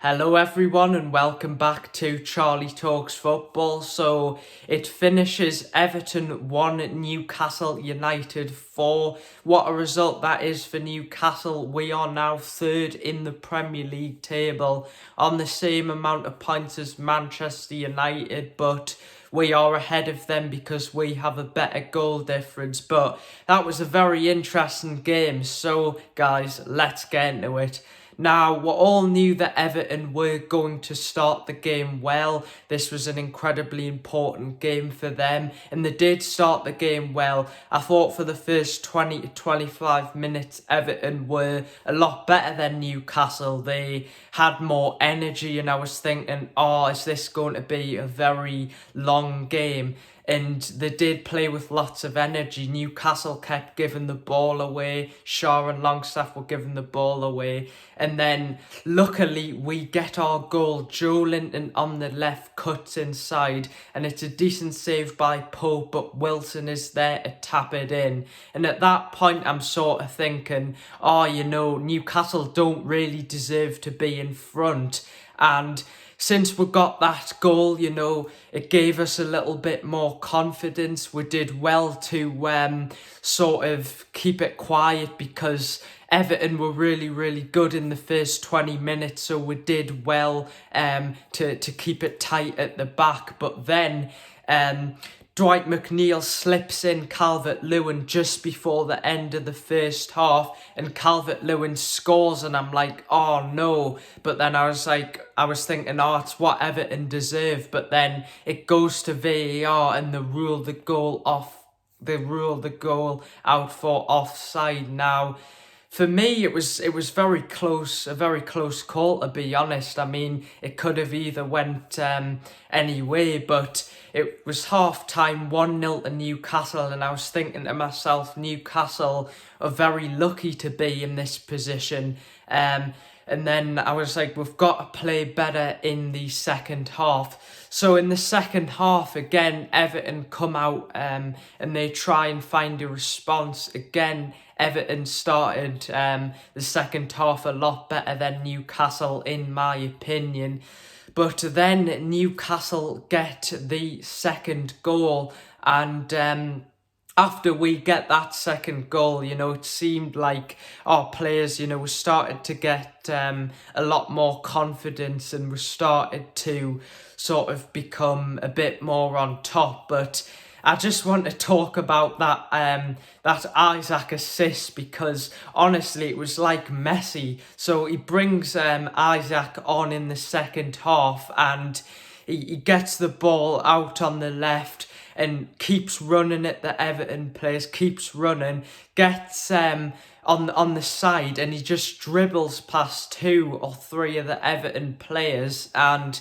Hello everyone and welcome back to Charlie Talks Football. So it finishes Everton 1, Newcastle United 4. What a result that is for Newcastle. We are now third in the Premier League table on the same amount of points as Manchester United, but we are ahead of them because we have a better goal difference. But that was a very interesting game. So guys, let's get into it. Now, we all knew that Everton were going to start the game well. This was an incredibly important game for them, and they did start the game well. I thought for the first 20 to 25 minutes, Everton were a lot better than Newcastle. They had more energy, and I was thinking, oh, is this going to be a very long game? And they did play with lots of energy. Newcastle kept giving the ball away. Shaw and Longstaff were giving the ball away. And then, luckily, we get our goal. Joe Linton on the left cuts inside. And it's a decent save by Pope, but Wilson is there to tap it in. And at that point, I'm sort of thinking, Newcastle don't really deserve to be in front. And since we got that goal, it gave us a little bit more confidence. We did well to sort of keep it quiet because Everton were really, really good in the first 20 minutes. So we did well to keep it tight at the back. But then Dwight McNeil slips in Calvert-Lewin just before the end of the first half, and Calvert-Lewin scores, and I'm like, oh no. But then I was thinking, oh, it's what Everton deserve. But then it goes to VAR, and they rule the goal out for offside. Now, for me, it was very close, a very close call, to be honest. I mean, it could have either went any way, but it was half-time, 1-0 to Newcastle, and I was thinking to myself, Newcastle are very lucky to be in this position. And then I was like, we've got to play better in the second half. So in the second half, again, Everton come out and they try and find a response. Again, Everton started the second half a lot better than Newcastle, in my opinion. But then Newcastle get the second goal, and after we get that second goal, it seemed like our players, started to get a lot more confidence, and we started to sort of become a bit more on top. But I just want to talk about that Isaac assist, because honestly it was like Messi. So he brings Isaac on in the second half, and he gets the ball out on the left and keeps running at the Everton players, keeps running, gets on the side, and he just dribbles past 2 or 3 of the Everton players, and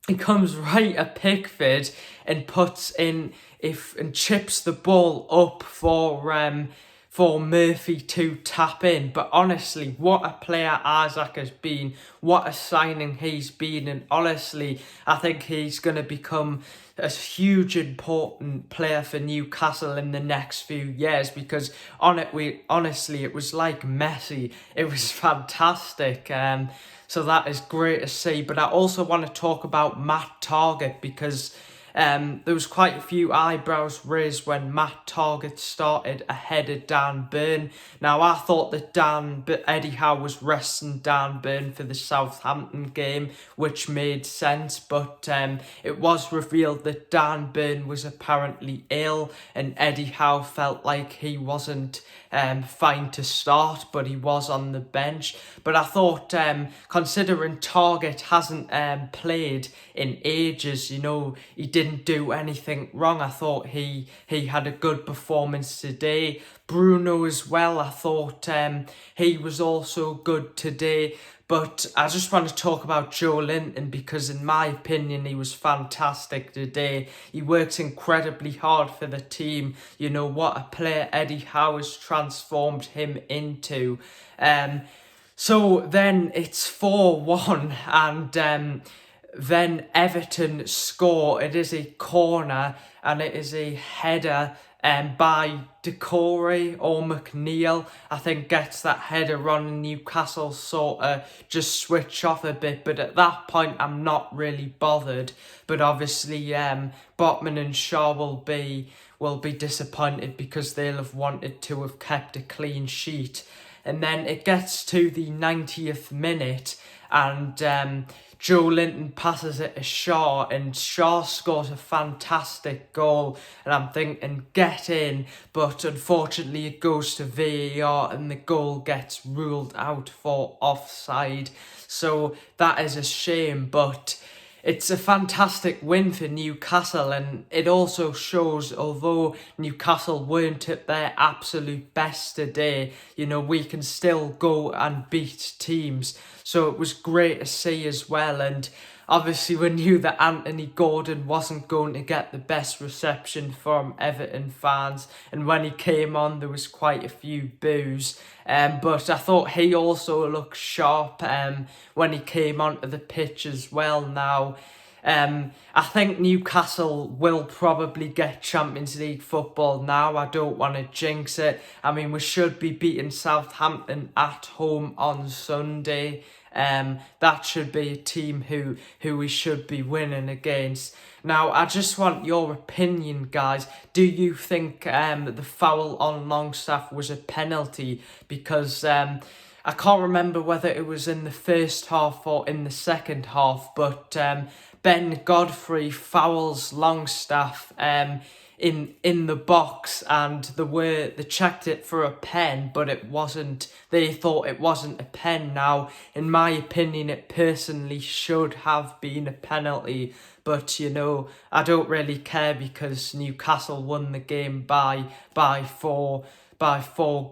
he comes right at Pickford and puts in and chips the ball up for Murphy to tap in. But honestly, what a player Isaac has been, what a signing he's been, and honestly, I think he's going to become a huge important player for Newcastle in the next few years, because honestly, it was like Messi. It was fantastic. So that is great to see. But I also want to talk about Matt Targett, because there was quite a few eyebrows raised when Matt Targett started ahead of Dan Burn. Now, I thought that Eddie Howe was resting Dan Burn for the Southampton game, which made sense, but it was revealed that Dan Burn was apparently ill, and Eddie Howe felt like he wasn't fine to start, but he was on the bench. But I thought, considering Targett hasn't played in ages, he didn't do anything wrong. I thought he had a good performance today. Bruno as well, I thought he was also good today. But I just want to talk about Joe Linton, because in my opinion, he was fantastic today. He works incredibly hard for the team. What a player Eddie Howe has transformed him into. So then it's 4-1, and then Everton score. It is a corner, and it is a header by Decore or McNeil. I think gets that header on, and Newcastle sort of just switch off a bit. But at that point, I'm not really bothered. But obviously, Botman and Shaw will be disappointed because they'll have wanted to have kept a clean sheet. And then it gets to the 90th minute, and Joe Linton passes it to Shaw, and Shaw scores a fantastic goal. And I'm thinking, get in, but unfortunately it goes to VAR and the goal gets ruled out for offside. So that is a shame, but it's a fantastic win for Newcastle, and it also shows, although Newcastle weren't at their absolute best today, we can still go and beat teams. So it was great to see as well, and obviously we knew that Anthony Gordon wasn't going to get the best reception from Everton fans, and when he came on there was quite a few boos. But I thought he also looked sharp when he came onto the pitch as well now. I think Newcastle will probably get Champions League football now. I don't want to jinx it. I mean, we should be beating Southampton at home on Sunday. That should be a team who we should be winning against. Now, I just want your opinion, guys. Do you think the foul on Longstaff was a penalty? Because I can't remember whether it was in the first half or in the second half, but Ben Godfrey fouls Longstaff in the box, and they checked it for a pen, but it wasn't. They thought it wasn't a pen. Now, in my opinion, it personally should have been a penalty, but I don't really care because Newcastle won the game by four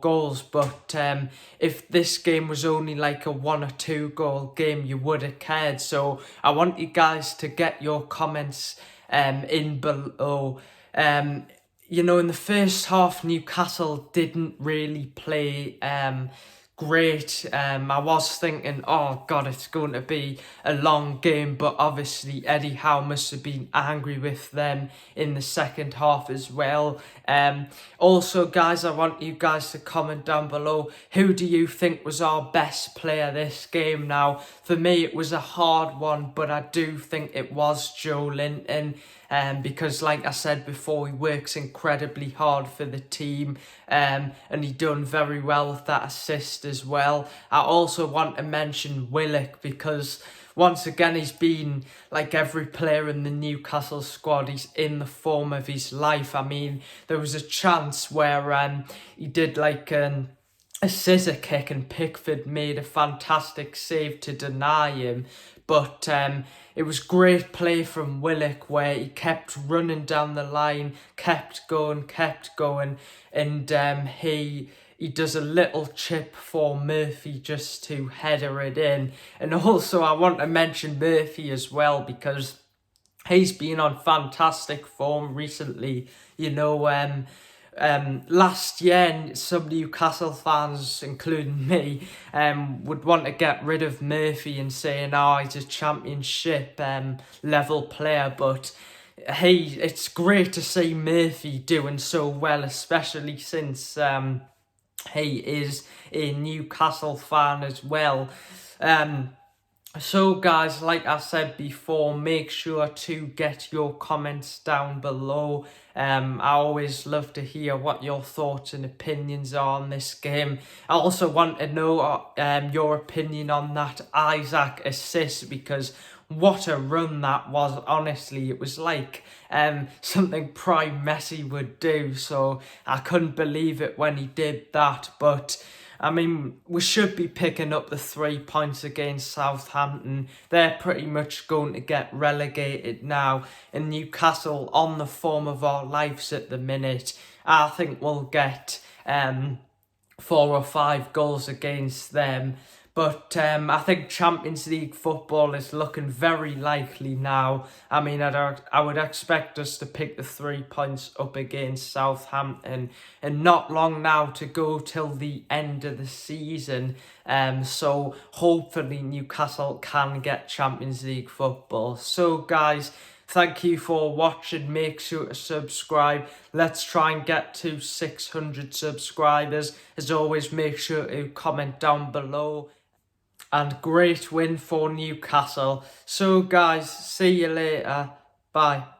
goals. But if this game was only like a 1 or 2 goal game, you would have cared. So I want you guys to get your comments in below. In the first half, Newcastle didn't really play great. I was thinking, oh God, it's going to be a long game, but obviously Eddie Howe must have been angry with them in the second half as well. Also, guys, I want you guys to comment down below, who do you think was our best player this game? Now, for me, it was a hard one, but I do think it was Joe Linton. Because like I said before, he works incredibly hard for the team, and he done very well with that assist as well. I also want to mention Willock, because once again he's been like every player in the Newcastle squad. He's in the form of his life. I mean, there was a chance where he did like a scissor kick and Pickford made a fantastic save to deny him. But it was great play from Willock, where he kept running down the line, kept going, and he does a little chip for Murphy just to header it in. And also I want to mention Murphy as well, because he's been on fantastic form recently. Last year, some Newcastle fans, including me, would want to get rid of Murphy and saying, he's a championship level player. But hey, it's great to see Murphy doing so well, especially since he is a Newcastle fan as well. So guys, like I said before, make sure to get your comments down below. I always love to hear what your thoughts and opinions are on this game. I also want to know your opinion on that Isaac assist, because what a run that was. Honestly, it was like something Prime Messi would do, so I couldn't believe it when he did that. But I mean, we should be picking up the 3 points against Southampton. They're pretty much going to get relegated now. And Newcastle, on the form of our lives at the minute, I think we'll get 4 or 5 goals against them. But I think Champions League football is looking very likely now. I mean, I would expect us to pick the 3 points up against Southampton, and not long now to go till the end of the season. So hopefully Newcastle can get Champions League football. So guys, Thank you for watching. Make sure to subscribe. Let's try and get to 600 subscribers. As always, make sure to comment down below. And great win for Newcastle. So guys, see you later. Bye.